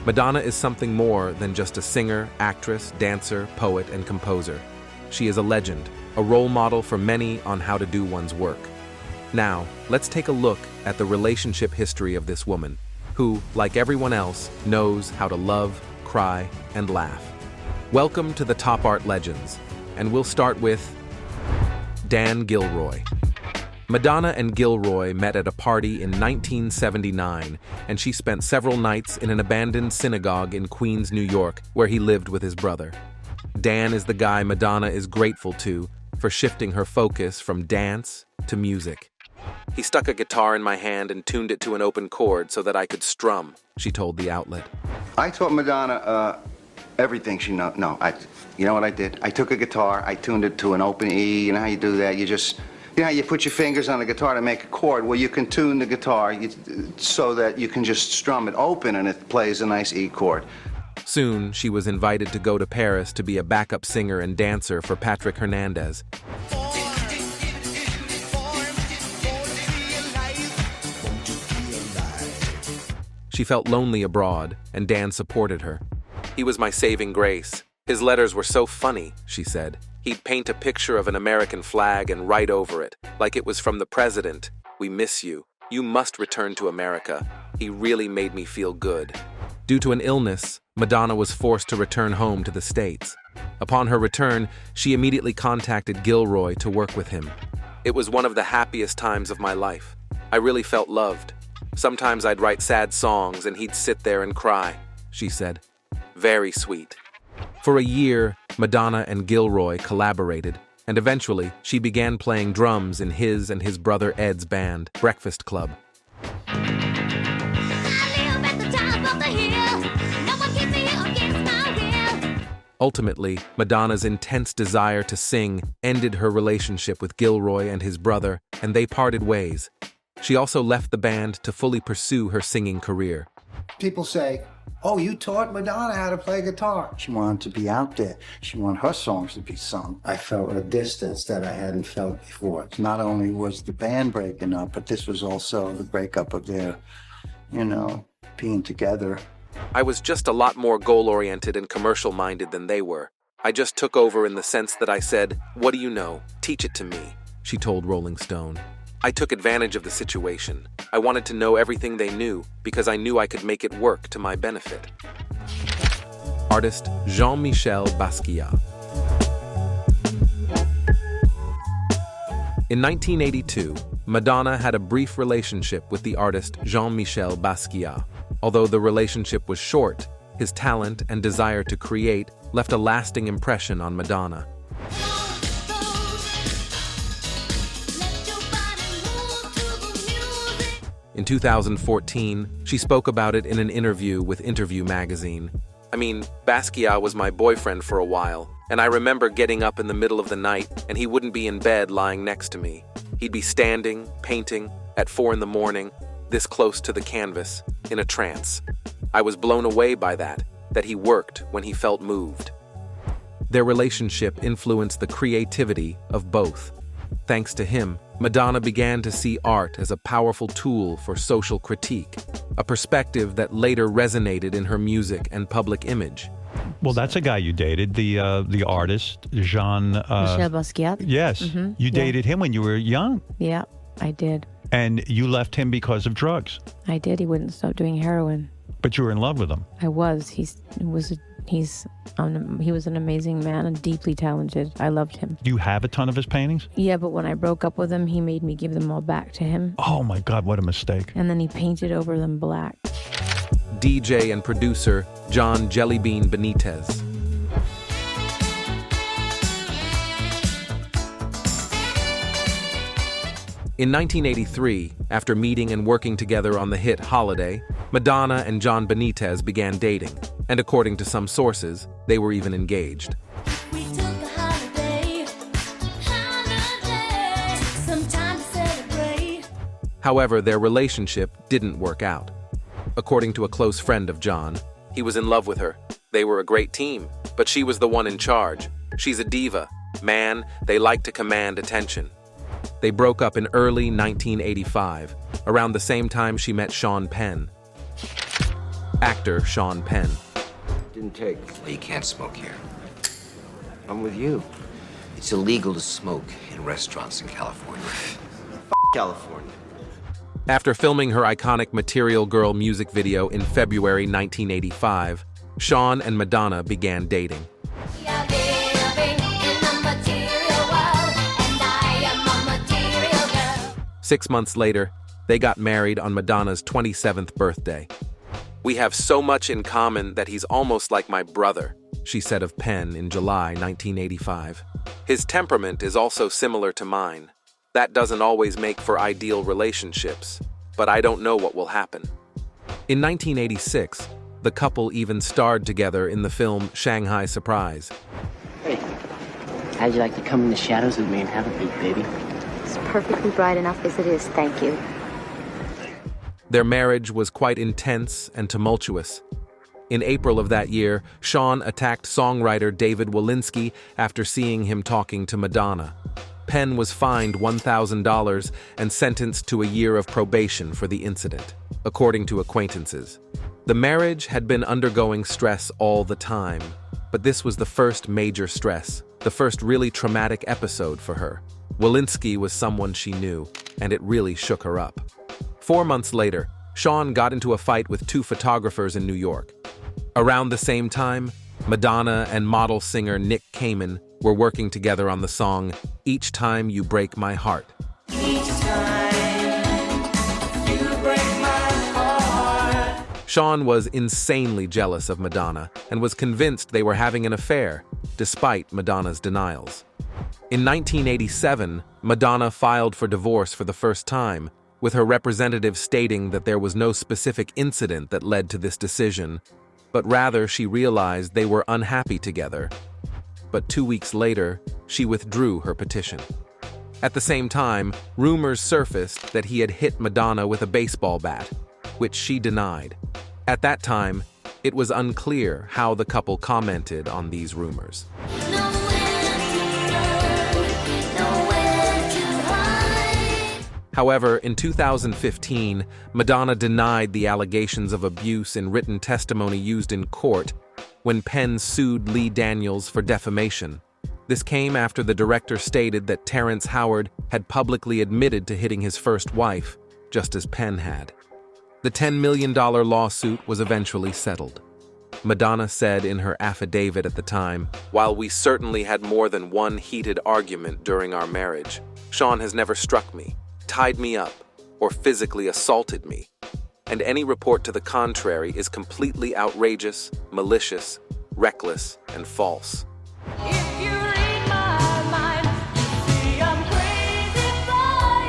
Madonna is something more than just a singer, actress, dancer, poet, and composer. She is a legend, a role model for many on how to do one's work. Now, let's take a look at the relationship history of this woman, who, like everyone else, knows how to love, cry, and laugh. Welcome to the Top Art Legends, and we'll start with Dan Gilroy. Madonna and Gilroy met at a party in 1979, and she spent several nights in an abandoned synagogue in Queens, New York, where he lived with his brother. Dan is the guy Madonna is grateful to for shifting her focus from dance to music. He stuck a guitar in my hand and tuned it to an open chord so that I could strum, she told the outlet. I taught Madonna everything she knows. You know what I did? I took a guitar, I tuned it to an open E. You know how you do that? You put your fingers on the guitar to make a chord. Well, you can tune the guitar so that you can just strum it open and it plays a nice E chord. Soon, she was invited to go to Paris to be a backup singer and dancer for Patrick Hernandez. She felt lonely abroad, and Dan supported her. He was my saving grace. His letters were so funny, she said. He'd paint a picture of an American flag and write over it, like it was from the president. "We miss you. You must return to America." He really made me feel good. Due to an illness, Madonna was forced to return home to the States. Upon her return, she immediately contacted Gilroy to work with him. "It was one of the happiest times of my life. I really felt loved. Sometimes I'd write sad songs and he'd sit there and cry," she said. Very sweet. For a year, Madonna and Gilroy collaborated, and eventually she began playing drums in his and his brother Ed's band, Breakfast Club. Ultimately, Madonna's intense desire to sing ended her relationship with Gilroy and his brother, and they parted ways. She also left the band to fully pursue her singing career. People say, "Oh, you taught Madonna how to play guitar." She wanted to be out there. She wanted her songs to be sung. I felt a distance that I hadn't felt before. Not only was the band breaking up, but this was also the breakup of their, being together. I was just a lot more goal-oriented and commercial-minded than they were. I just took over in the sense that I said, "What do you know? Teach it to me," she told Rolling Stone. I took advantage of the situation. I wanted to know everything they knew because I knew I could make it work to my benefit. Artist Jean-Michel Basquiat. In 1982, Madonna had a brief relationship with the artist Jean-Michel Basquiat. Although the relationship was short, his talent and desire to create left a lasting impression on Madonna. In 2014, she spoke about it in an interview with Interview magazine. Basquiat was my boyfriend for a while, and I remember getting up in the middle of the night and he wouldn't be in bed lying next to me. He'd be standing, painting, at 4 a.m, this close to the canvas, in a trance. I was blown away by that he worked when he felt moved. Their relationship influenced the creativity of both. Thanks to him, Madonna began to see art as a powerful tool for social critique, a perspective that later resonated in her music and public image. Well, that's a guy you dated, the artist, Jean-Michel Basquiat. Yes. Mm-hmm. You dated him when you were young. Yeah, I did. And you left him because of drugs. I did. He wouldn't stop doing heroin. But you were in love with him. I was. He was an amazing man and deeply talented. I loved him. Do you have a ton of his paintings? Yeah, but when I broke up with him, he made me give them all back to him. Oh my God, what a mistake. And then he painted over them black. DJ and producer John Jellybean Benitez. In 1983, after meeting and working together on the hit Holiday, Madonna and John Benitez began dating, and according to some sources, they were even engaged. We took a holiday, some time to celebrate. However, their relationship didn't work out. According to a close friend of John, he was in love with her. They were a great team, but she was the one in charge. She's a diva. Man, they like to command attention. They broke up in early 1985, around the same time she met Sean Penn. actor Sean Penn. Didn't take. Well, you can't smoke here. I'm with you. It's illegal to smoke in restaurants in California. California. After filming her iconic Material Girl music video in February 1985, Sean and Madonna began dating. 6 months later, they got married on Madonna's 27th birthday. "We have so much in common that he's almost like my brother," she said of Penn in July 1985. "His temperament is also similar to mine. That doesn't always make for ideal relationships, but I don't know what will happen." In 1986, the couple even starred together in the film Shanghai Surprise. Hey, how'd you like to come in the shadows with me and have a beat, baby? It's perfectly bright enough as it is, thank you. Their marriage was quite intense and tumultuous. In April of that year, Sean attacked songwriter David Walensky after seeing him talking to Madonna. Penn was fined $1,000 and sentenced to a year of probation for the incident, according to acquaintances. The marriage had been undergoing stress all the time, but this was the first major stress, the first really traumatic episode for her. Walensky was someone she knew, and it really shook her up. 4 months later, Sean got into a fight with 2 photographers in New York. Around the same time, Madonna and model singer Nick Kamen were working together on the song Each Time You Break My Heart. Each time you break my heart. Sean was insanely jealous of Madonna and was convinced they were having an affair, despite Madonna's denials. In 1987, Madonna filed for divorce for the first time, with her representative stating that there was no specific incident that led to this decision, but rather she realized they were unhappy together. But 2 weeks later, she withdrew her petition. At the same time, rumors surfaced that he had hit Madonna with a baseball bat, which she denied. At that time, it was unclear how the couple commented on these rumors. However, in 2015, Madonna denied the allegations of abuse in written testimony used in court when Penn sued Lee Daniels for defamation. This came after the director stated that Terrence Howard had publicly admitted to hitting his first wife, just as Penn had. The $10 million lawsuit was eventually settled. Madonna said in her affidavit at the time, "While we certainly had more than one heated argument during our marriage, Sean has never struck me, tied me up, or physically assaulted me, and any report to the contrary is completely outrageous, malicious, reckless, and false." If you read my mind, you see I'm crazy for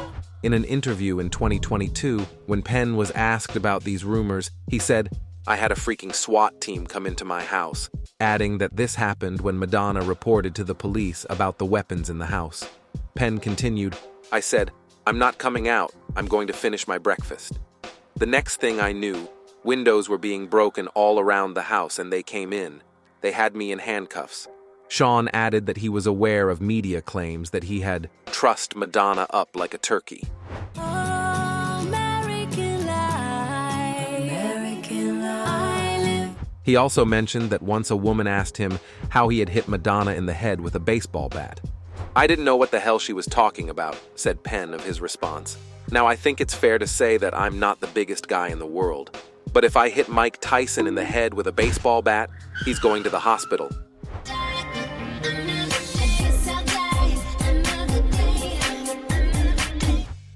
you. In an interview in 2022, when Penn was asked about these rumors, he said, "I had a freaking SWAT team come into my house," adding that this happened when Madonna reported to the police about the weapons in the house. Penn continued, "I said, I'm not coming out, I'm going to finish my breakfast. The next thing I knew, windows were being broken all around the house and they came in. They had me in handcuffs." Sean added that he was aware of media claims that he had trussed Madonna up like a turkey. American life. He also mentioned that once a woman asked him how he had hit Madonna in the head with a baseball bat. "I didn't know what the hell she was talking about," said Penn of his response. "Now, I think it's fair to say that I'm not the biggest guy in the world. But if I hit Mike Tyson in the head with a baseball bat, he's going to the hospital."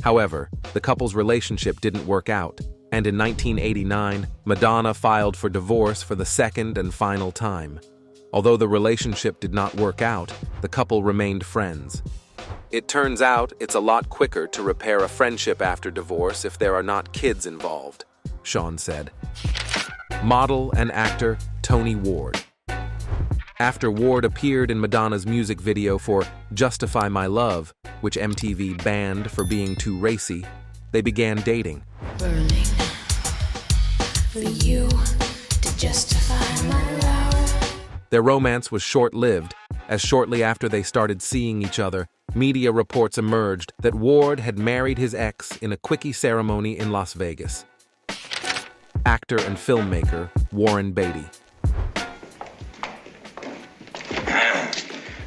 However, the couple's relationship didn't work out, and in 1989, Madonna filed for divorce for the second and final time. Although the relationship did not work out, the couple remained friends. "It turns out it's a lot quicker to repair a friendship after divorce if there are not kids involved," Sean said. Model and actor Tony Ward. After Ward appeared in Madonna's music video for Justify My Love, which MTV banned for being too racy, they began dating. Burning for you to justify my love. Their romance was short-lived, as shortly after they started seeing each other, media reports emerged that Ward had married his ex in a quickie ceremony in Las Vegas. actor and filmmaker Warren Beatty.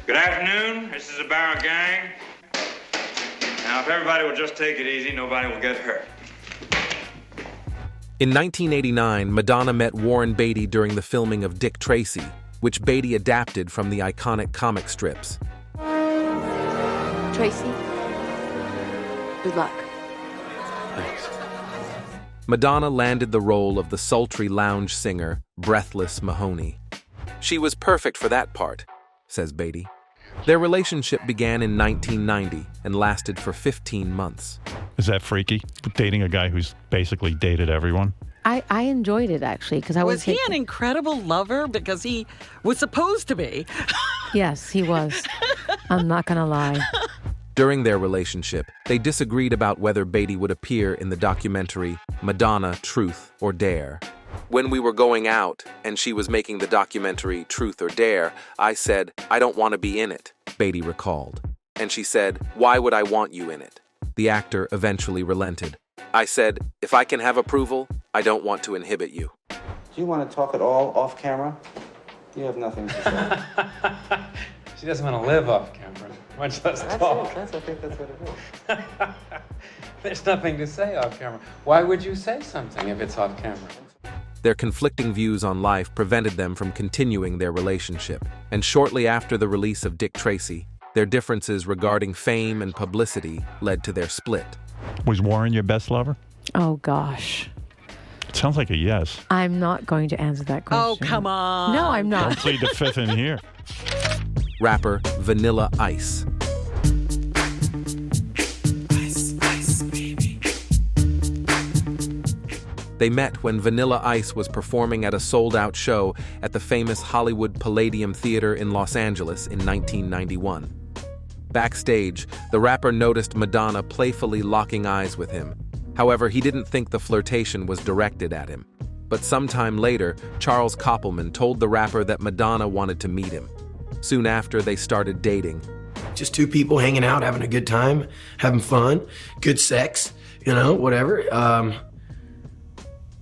Good afternoon. This is the Barrel Gang. Now, if everybody will just take it easy, nobody will get hurt. In 1989, Madonna met Warren Beatty during the filming of Dick Tracy, which Beatty adapted from the iconic comic strips. Tracy, good luck. Thanks. Madonna landed the role of the sultry lounge singer, Breathless Mahoney. She was perfect for that part, says Beatty. Their relationship began in 1990 and lasted for 15 months. Is that freaky? Dating a guy who's basically dated everyone? I enjoyed it, actually, because I Was he an incredible lover? Because he was supposed to be. Yes, he was. I'm not going to lie. During their relationship, they disagreed about whether Beatty would appear in the documentary Madonna, Truth or Dare. When we were going out and she was making the documentary Truth or Dare, I said, "I don't want to be in it," Beatty recalled. And she said, "Why would I want you in it?" The actor eventually relented. I said, "If I can have approval, I don't want to inhibit you." Do you want to talk at all off camera? You have nothing to say. She doesn't want to live off camera, much less talk. I think that's what it is. There's nothing to say off camera. Why would you say something if it's off camera? Their conflicting views on life prevented them from continuing their relationship, and shortly after the release of Dick Tracy, their differences regarding fame and publicity led to their split. Was Warren your best lover? Oh, gosh. It sounds like a yes. I'm not going to answer that question. Oh, come on. No, I'm Don't not. plead the fifth in here. Rapper Vanilla Ice. They met when Vanilla Ice was performing at a sold-out show at the famous Hollywood Palladium Theater in Los Angeles in 1991. Backstage, the rapper noticed Madonna playfully locking eyes with him. However, he didn't think the flirtation was directed at him. But sometime later, Charles Koppelman told the rapper that Madonna wanted to meet him. Soon after, they started dating. Just two people hanging out, having a good time, having fun, good sex, whatever.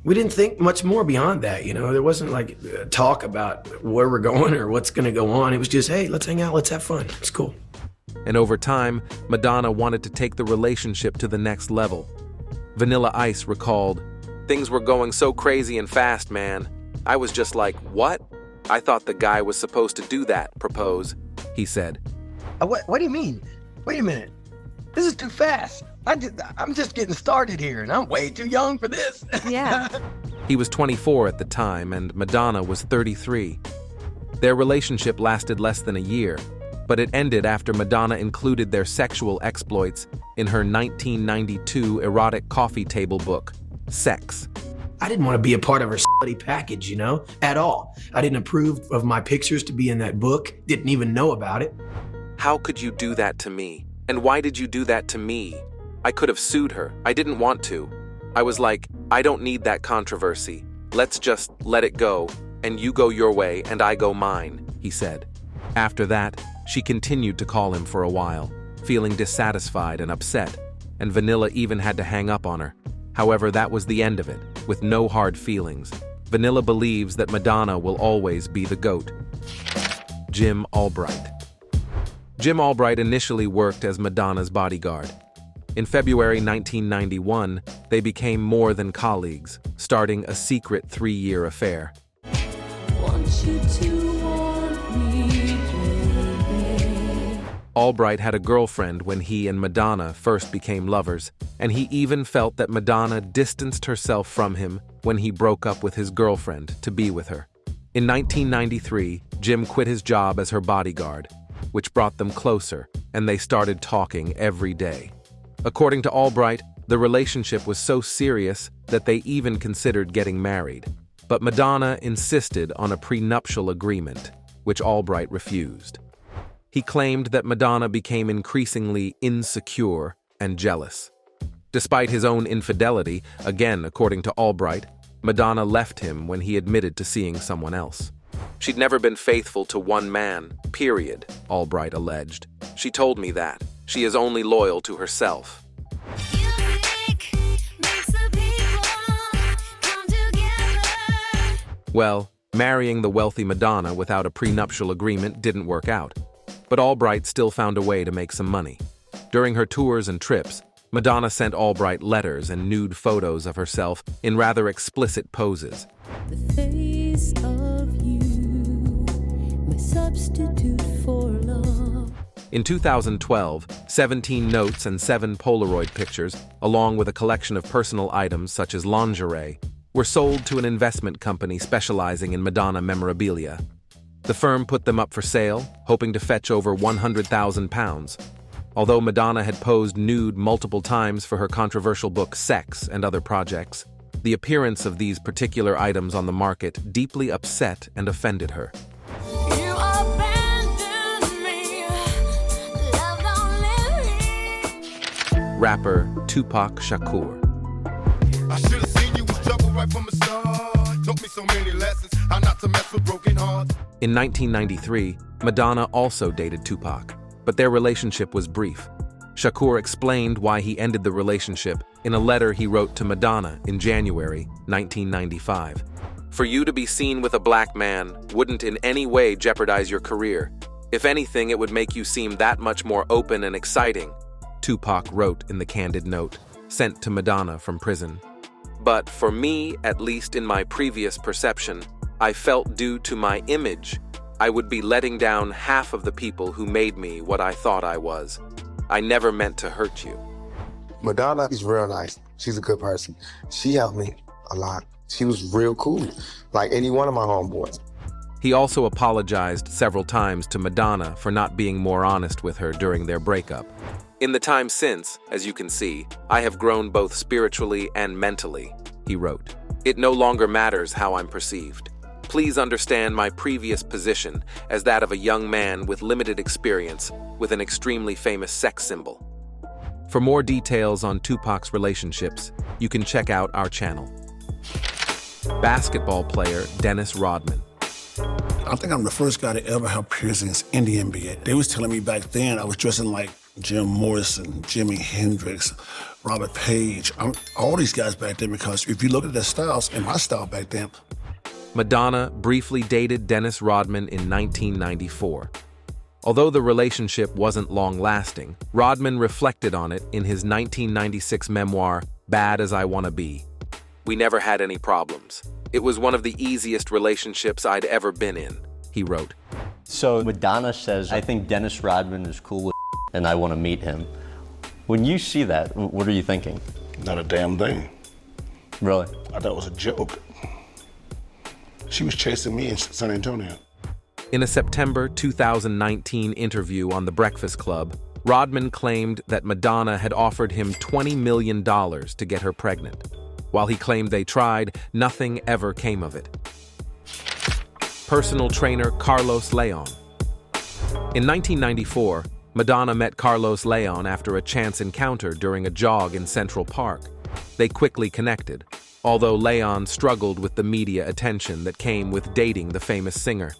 We didn't think much more beyond that, There wasn't like talk about where we're going or what's going to go on. It was just, hey, let's hang out, let's have fun. It's cool. And over time, Madonna wanted to take the relationship to the next level. Vanilla Ice recalled, "Things were going so crazy and fast, man. I was just like, what? I thought the guy was supposed to do that, propose," he said. What do you mean? Wait a minute. This is too fast. I'm just getting started here, and I'm way too young for this. Yeah. He was 24 at the time, and Madonna was 33. Their relationship lasted less than a year, but it ended after Madonna included their sexual exploits in her 1992 erotic coffee table book, Sex. I didn't want to be a part of her slutty package, at all. I didn't approve of my pictures to be in that book, didn't even know about it. How could you do that to me? And why did you do that to me? I could have sued her. I didn't want to. I was like, I don't need that controversy. Let's just let it go, and you go your way and I go mine, he said. After that, she continued to call him for a while, feeling dissatisfied and upset, and Vanilla even had to hang up on her. However, that was the end of it, with no hard feelings. Vanilla believes that Madonna will always be the GOAT. Jim Albright. Jim Albright initially worked as Madonna's bodyguard. In February 1991, they became more than colleagues, starting a secret 3-year affair. Albright had a girlfriend when he and Madonna first became lovers, and he even felt that Madonna distanced herself from him when he broke up with his girlfriend to be with her. In 1993, Jim quit his job as her bodyguard, which brought them closer, and they started talking every day. According to Albright, the relationship was so serious that they even considered getting married. But Madonna insisted on a prenuptial agreement, which Albright refused. He claimed that Madonna became increasingly insecure and jealous. Despite his own infidelity, again according to Albright, Madonna left him when he admitted to seeing someone else. She'd never been faithful to one man, period, Albright alleged. She told me that. She is only loyal to herself. Well, marrying the wealthy Madonna without a prenuptial agreement didn't work out, but Albright still found a way to make some money. During her tours and trips, Madonna sent Albright letters and nude photos of herself in rather explicit poses. The face of you, my substitute for love. In 2012, 17 notes and 7 Polaroid pictures, along with a collection of personal items such as lingerie, were sold to an investment company specializing in Madonna memorabilia. The firm put them up for sale, hoping to fetch over £100,000. Although Madonna had posed nude multiple times for her controversial book Sex and Other Projects, the appearance of these particular items on the market deeply upset and offended her. You abandoned me, love don't let me. Rapper Tupac Shakur. I should have seen you was trouble right from the start. Taught me so many lessons, how not to mess with broken hearts. In 1993, Madonna also dated Tupac, but their relationship was brief. Shakur explained why he ended the relationship in a letter he wrote to Madonna in January 1995. For you to be seen with a black man wouldn't in any way jeopardize your career. If anything, it would make you seem that much more open and exciting, Tupac wrote in the candid note, sent to Madonna from prison. But for me, at least in my previous perception, I felt due to my image, I would be letting down half of the people who made me what I thought I was. I never meant to hurt you. Madonna is real nice. She's a good person. She helped me a lot. She was real cool, like any one of my homeboys. He also apologized several times to Madonna for not being more honest with her during their breakup. In the time since, as you can see, I have grown both spiritually and mentally, he wrote. It no longer matters how I'm perceived. Please understand my previous position as that of a young man with limited experience with an extremely famous sex symbol. For more details on Tupac's relationships, you can check out our channel. Basketball player Dennis Rodman. I think I'm the first guy to ever have piercings in the NBA. They was telling me back then I was dressing like Jim Morrison, Jimi Hendrix, Robert Page, all these guys back then, because if you look at their styles and my style back then. Madonna briefly dated Dennis Rodman in 1994. Although the relationship wasn't long-lasting, Rodman reflected on it in his 1996 memoir, Bad as I Wanna Be. We never had any problems. It was one of the easiest relationships I'd ever been in, he wrote. So Madonna says, I think Dennis Rodman is cool with and I want to meet him. When you see that, what are you thinking? Not a damn thing. Really? I thought it was a joke. She was chasing me in San Antonio. In a September 2019 interview on The Breakfast Club, Rodman claimed that Madonna had offered him $20 million to get her pregnant. While he claimed they tried, nothing ever came of it. Personal trainer Carlos Leon. In 1994, Madonna met Carlos Leon after a chance encounter during a jog in Central Park. They quickly connected, although Leon struggled with the media attention that came with dating the famous singer.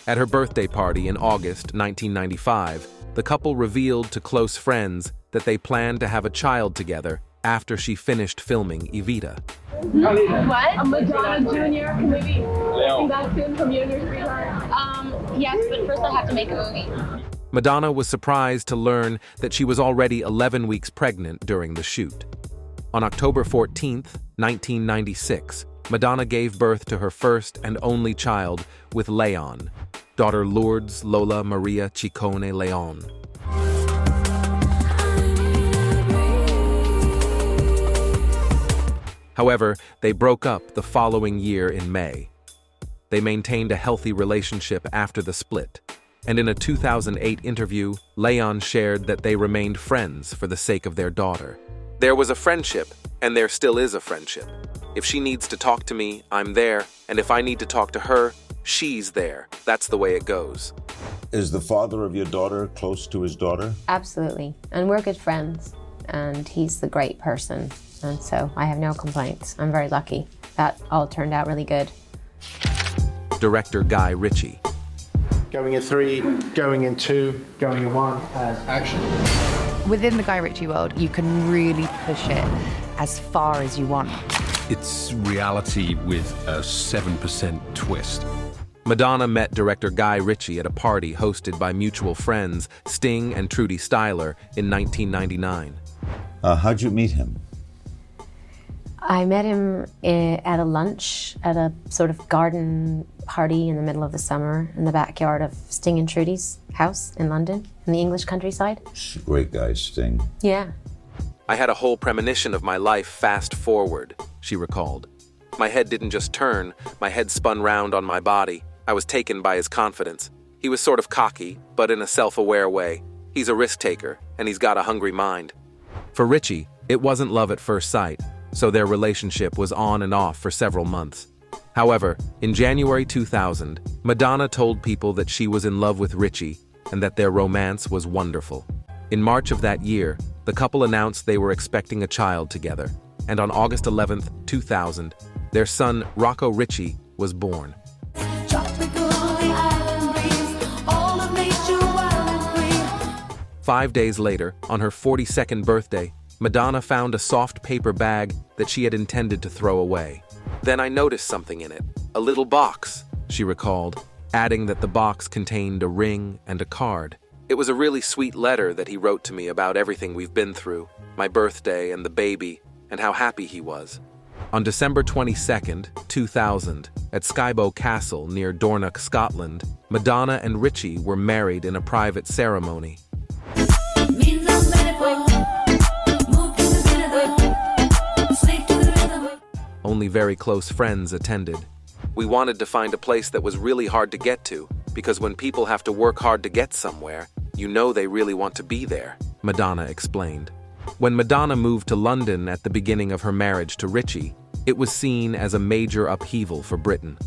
At her birthday party in August 1995, the couple revealed to close friends that they planned to have a child together after she finished filming Evita. What? Madonna Jr. Can we be seeing that soon from you in your free time? Yes, but first I have to make a movie. Madonna was surprised to learn that she was already 11 weeks pregnant during the shoot. On October 14th, 1996, Madonna gave birth to her first and only child with Leon, daughter Lourdes Lola Maria Ciccone Leon. However, they broke up the following year in May. They maintained a healthy relationship after the split, and in a 2008 interview, Leon shared that they remained friends for the sake of their daughter. There was a friendship, and there still is a friendship. If she needs to talk to me, I'm there, and if I need to talk to her, she's there. That's the way it goes. Is the father of your daughter close to his daughter? Absolutely, and we're good friends, and he's the great person, and so I have no complaints. I'm very lucky. That all turned out really good. Director Guy Ritchie. Going in 3, going in 2, going in 1, action. Within the Guy Ritchie world, you can really push it as far as you want. It's reality with a 7% twist. Madonna met director Guy Ritchie at a party hosted by mutual friends Sting and Trudy Styler in 1999. How'd you meet him? I met him at a lunch at a sort of garden party in the middle of the summer in the backyard of Sting and Trudy's house in London, in the English countryside. Great guy, Sting. Yeah. I had a whole premonition of my life fast forward, she recalled. My head didn't just turn, my head spun round on my body. I was taken by his confidence. He was sort of cocky, but in a self-aware way. He's a risk taker, and he's got a hungry mind. For Ritchie, it wasn't love at first sight, so their relationship was on and off for several months. However, in January 2000, Madonna told people that she was in love with Ritchie and that their romance was wonderful. In March of that year, the couple announced they were expecting a child together, and on August 11, 2000, their son, Rocco Ritchie, was born. 5 days later, on her 42nd birthday, Madonna found a soft paper bag that she had intended to throw away. Then I noticed something in it, a little box, she recalled, adding that the box contained a ring and a card. It was a really sweet letter that he wrote to me about everything we've been through, my birthday and the baby, and how happy he was. On December 22, 2000, at Skybow Castle near Dornoch, Scotland, Madonna and Ritchie were married in a private ceremony. Only very close friends attended. We wanted to find a place that was really hard to get to, because when people have to work hard to get somewhere, you know they really want to be there, Madonna explained. When Madonna moved to London at the beginning of her marriage to Ritchie, it was seen as a major upheaval for Britain.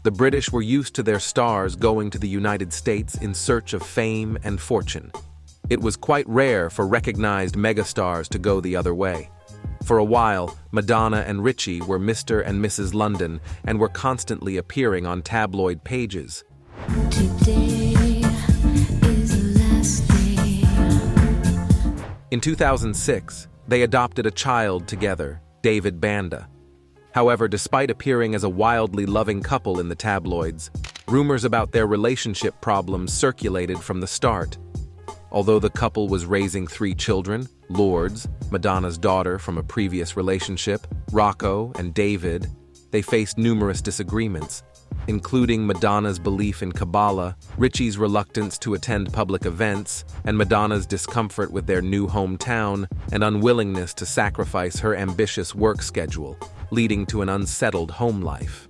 The British were used to their stars going to the United States in search of fame and fortune. It was quite rare for recognized megastars to go the other way. For a while, Madonna and Ritchie were Mr. and Mrs. London and were constantly appearing on tabloid pages. In 2006, they adopted a child together, David Banda. However, despite appearing as a wildly loving couple in the tabloids, rumors about their relationship problems circulated from the start. Although the couple was raising 3 children, Lourdes, Madonna's daughter from a previous relationship, Rocco, and David, they faced numerous disagreements, including Madonna's belief in Kabbalah, Ritchie's reluctance to attend public events, and Madonna's discomfort with their new hometown and unwillingness to sacrifice her ambitious work schedule, leading to an unsettled home life.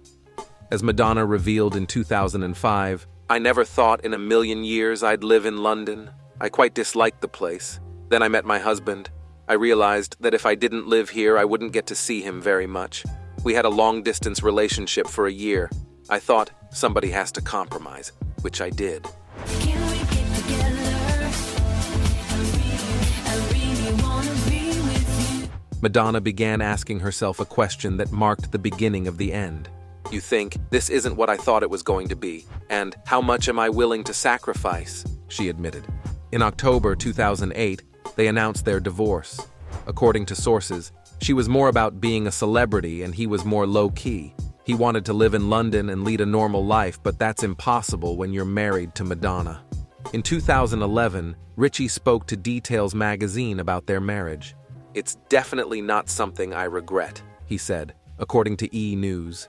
As Madonna revealed in 2005, "I never thought in a million years I'd live in London. I quite disliked the place. Then I met my husband. I realized that if I didn't live here, I wouldn't get to see him very much. We had a long-distance relationship for a year. I thought somebody has to compromise, which I did." Madonna began asking herself a question that marked the beginning of the end. You think, this isn't what I thought it was going to be, and how much am I willing to sacrifice? She admitted. In October 2008, they announced their divorce. According to sources, she was more about being a celebrity and he was more low-key. He wanted to live in London and lead a normal life, but that's impossible when you're married to Madonna. In 2011, Ritchie spoke to Details magazine about their marriage. "It's definitely not something I regret," he said, according to E! News.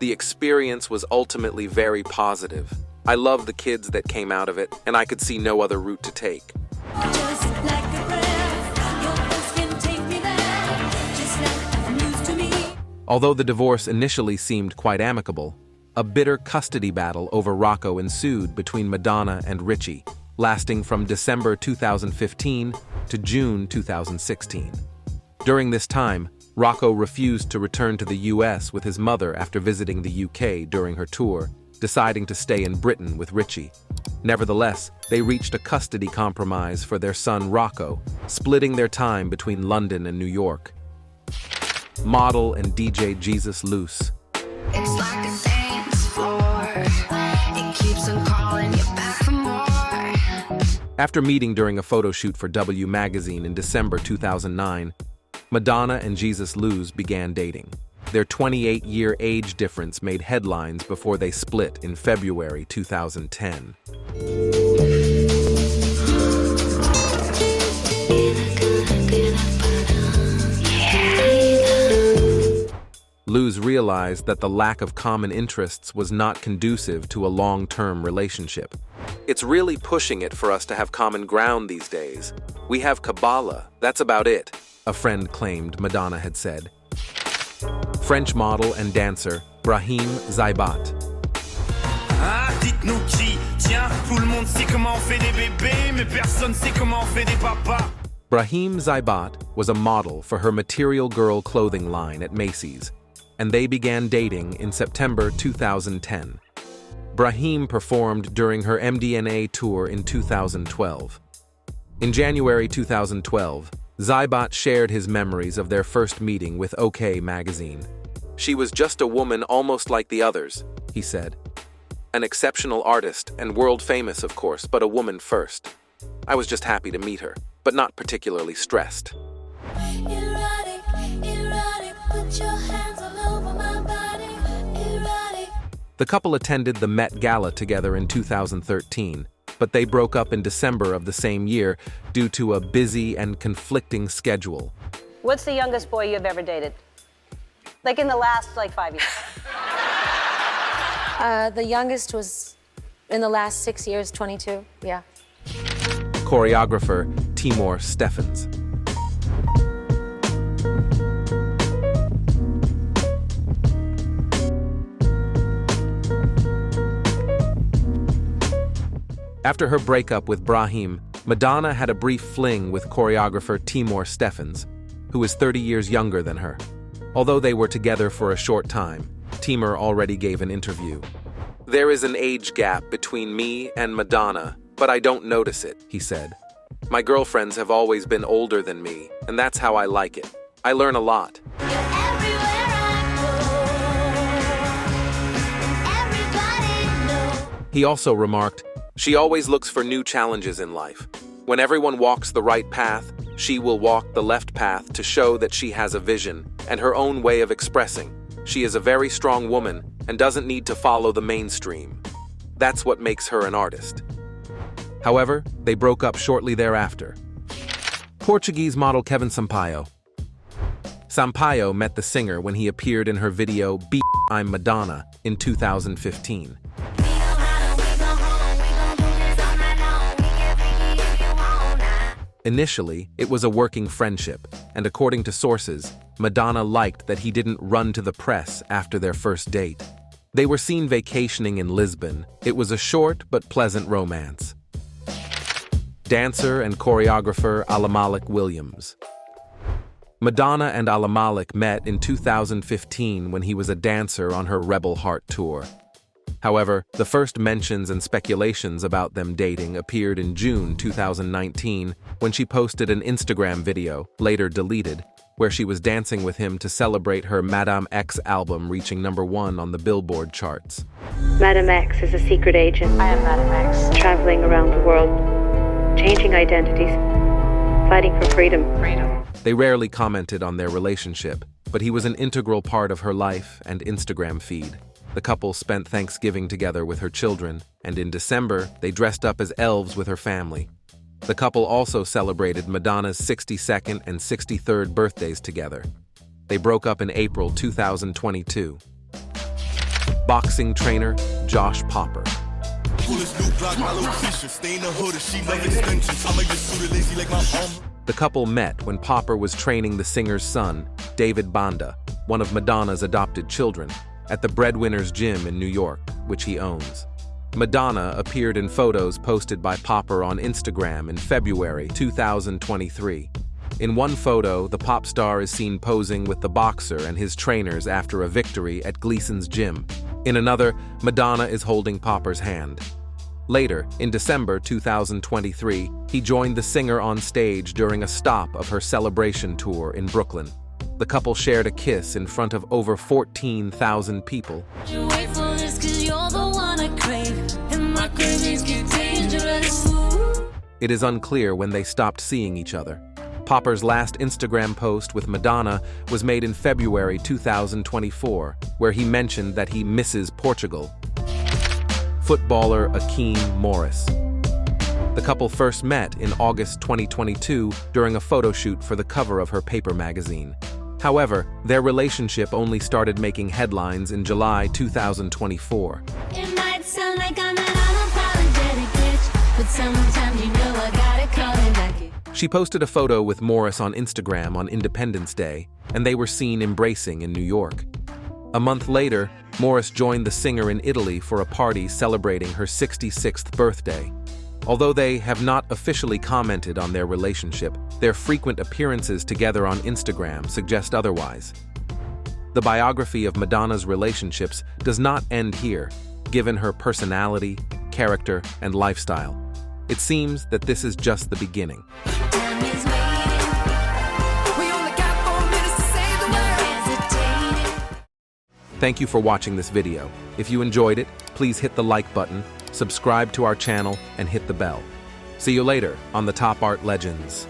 "The experience was ultimately very positive. I love the kids that came out of it, and I could see no other route to take." Although the divorce initially seemed quite amicable, a bitter custody battle over Rocco ensued between Madonna and Ritchie, lasting from December 2015 to June 2016. During this time, Rocco refused to return to the US with his mother after visiting the UK during her tour, deciding to stay in Britain with Ritchie. Nevertheless, they reached a custody compromise for their son Rocco, splitting their time between London and New York. Model and DJ Jesus Luce. It's like a dance floor. It keeps on calling you back for more. After meeting during a photo shoot for W magazine in December 2009, Madonna and Jesus Luce began dating. Their 28-year age difference made headlines before they split in February 2010. Luz realized that the lack of common interests was not conducive to a long-term relationship. It's really pushing it for us to have common ground these days. We have Kabbalah, that's about it, a friend claimed Madonna had said. French model and dancer Brahim Zaibat. Ah, dites-nous qui, tiens, tout le monde sait comment on fait des bébés, mais personne sait comment on fait des papas. Brahim Zaibat was a model for her Material Girl clothing line at Macy's, and they began dating in September 2010. Brahim performed during her MDNA tour in 2012. In January 2012, Zaibat shared his memories of their first meeting with PoQue magazine. "She was just a woman almost like the others," he said. "An exceptional artist and world famous, of course, but a woman first. I was just happy to meet her, but not particularly stressed." The couple attended the Met Gala together in 2013, but they broke up in December of the same year due to a busy and conflicting schedule. What's the youngest boy you've ever dated? Like in the last, 5 years? The youngest was in the last 6 years, 22, yeah. Choreographer Timor Steffens. After her breakup with Brahim, Madonna had a brief fling with choreographer Timor Steffens, who is 30 years younger than her. Although they were together for a short time, Timor already gave an interview. "There is an age gap between me and Madonna, but I don't notice it," he said. "My girlfriends have always been older than me, and that's how I like it. I learn a lot." He also remarked, "She always looks for new challenges in life. When everyone walks the right path, she will walk the left path to show that she has a vision and her own way of expressing. She is a very strong woman and doesn't need to follow the mainstream. That's what makes her an artist." However, they broke up shortly thereafter. Portuguese model Kevin Sampaio. Sampaio met the singer when he appeared in her video I'm Madonna in 2015. Initially, it was a working friendship, and according to sources, Madonna liked that he didn't run to the press after their first date. They were seen vacationing in Lisbon. It was a short but pleasant romance. Dancer and choreographer Ahlamalik Williams. Madonna and Ahlamalik met in 2015 when he was a dancer on her Rebel Heart tour. However, the first mentions and speculations about them dating appeared in June 2019 when she posted an Instagram video, later deleted, where she was dancing with him to celebrate her Madame X album reaching #1 on the Billboard charts. Madame X is a secret agent. I am Madame X. Traveling around the world, changing identities, fighting for freedom. They rarely commented on their relationship, but he was an integral part of her life and Instagram feed. The couple spent Thanksgiving together with her children, and in December, they dressed up as elves with her family. The couple also celebrated Madonna's 62nd and 63rd birthdays together. They broke up in April 2022. Boxing trainer Josh Popper. The couple met when Popper was training the singer's son, David Banda, one of Madonna's adopted children, at the Breadwinners Gym in New York, which he owns. Madonna appeared in photos posted by Popper on Instagram in February 2023. In one photo, the pop star is seen posing with the boxer and his trainers after a victory at Gleason's gym. In another, Madonna is holding Popper's hand. Later, in December 2023, he joined the singer on stage during a stop of her celebration tour in Brooklyn. The couple shared a kiss in front of over 14,000 people. It is unclear when they stopped seeing each other. Popper's last Instagram post with Madonna was made in February 2024, where he mentioned that he misses Portugal. Footballer Akeem Morris. The couple first met in August 2022 during a photo shoot for the cover of her paper magazine. However, their relationship only started making headlines in July 2024. It might sound like I'm an unapologetic bitch, but sometimes you know I gotta call it like it. She posted a photo with Morris on Instagram on Independence Day, and they were seen embracing in New York. A month later, Morris joined the singer in Italy for a party celebrating her 66th birthday. Although they have not officially commented on their relationship, their frequent appearances together on Instagram suggest otherwise. The biography of Madonna's relationships does not end here, given her personality, character, and lifestyle. It seems that this is just the beginning. Thank you for watching this video. If you enjoyed it, please hit the like button, subscribe to our channel, and hit the bell. See you later on the Top Art Legends.